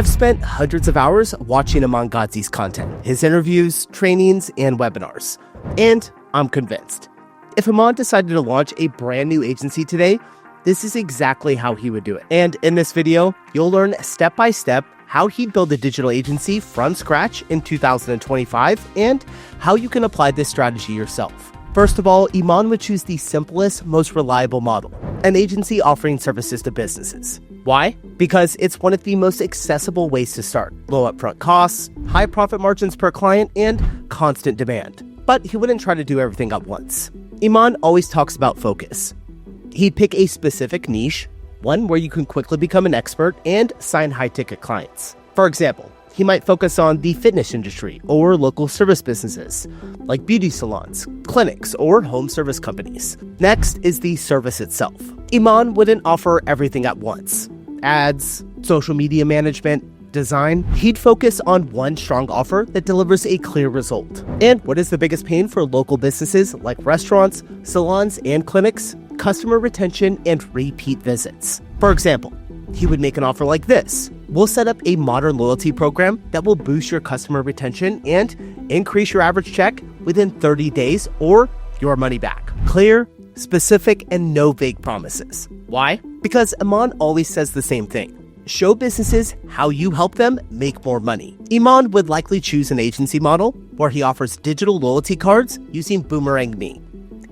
I've spent hundreds of hours watching Iman Gadzhi's content, his interviews, trainings, and webinars. And I'm convinced. If Iman decided to launch a brand new agency today, this is exactly how he would do it. And in this video, you'll learn step by step how he'd build a digital agency from scratch in 2025 and how you can apply this strategy yourself. First of all, Iman would choose the simplest, most reliable model, an agency offering services to businesses. Why? Because it's one of the most accessible ways to start. Low upfront costs, high profit margins per client, and constant demand. But he wouldn't try to do everything at once. Iman always talks about focus. He'd pick a specific niche, one where you can quickly become an expert and sign high-ticket clients. For example, he might focus on the fitness industry or local service businesses, like beauty salons, clinics, or home service companies. Next is the service itself. Iman wouldn't offer everything at once. Ads, social media management, design. He'd focus on one strong offer that delivers a clear result. And what is the biggest pain for local businesses like restaurants, salons, and clinics? Customer retention and repeat visits. For example, he would make an offer like this. We'll set up a modern loyalty program that will boost your customer retention and increase your average check within 30 days or your money back. Clear, specific, and no vague promises. Why? Because Iman always says the same thing. Show businesses how you help them make more money. Iman would likely choose an agency model where he offers digital loyalty cards using Boomerang Me,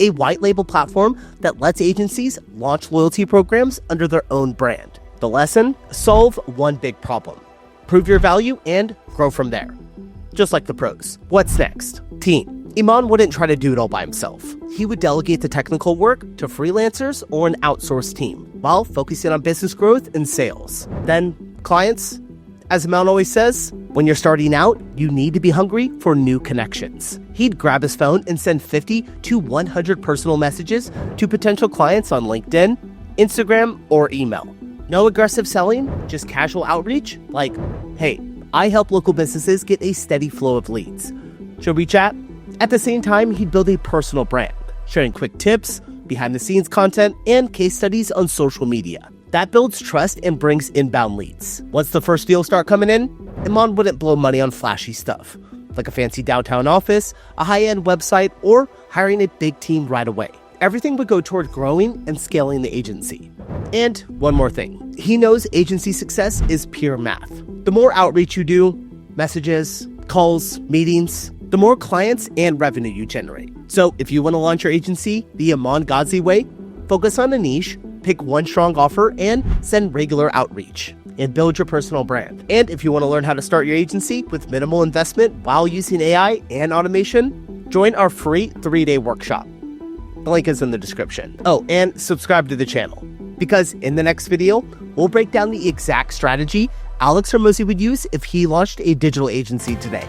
a white label platform that lets agencies launch loyalty programs under their own brand. The lesson? Solve one big problem. Prove your value and grow from there. Just like the pros. What's next? Team. Iman wouldn't try to do it all by himself. He would delegate the technical work to freelancers or an outsourced team while focusing on business growth and sales. Then, clients. As Iman always says, when you're starting out, you need to be hungry for new connections. He'd grab his phone and send 50 to 100 personal messages to potential clients on LinkedIn, Instagram, or email. No aggressive selling, just casual outreach like, hey, I help local businesses get a steady flow of leads. Should we chat? At the same time, he'd build a personal brand, sharing quick tips, behind-the-scenes content, and case studies on social media. That builds trust and brings inbound leads. Once the first deals start coming in, Iman wouldn't blow money on flashy stuff, like a fancy downtown office, a high-end website, or hiring a big team right away. Everything would go toward growing and scaling the agency. And one more thing, he knows agency success is pure math. The more outreach you do, messages, calls, meetings, the more clients and revenue you generate. So if you want to launch your agency the Iman Gadzhi way, focus on a niche, pick one strong offer, and send regular outreach, and build your personal brand. And if you want to learn how to start your agency with minimal investment while using AI and automation, join our free 3-day workshop. The link is in the description. Oh, and subscribe to the channel, because in the next video, we'll break down the exact strategy Alex Hormozi would use if he launched a digital agency today.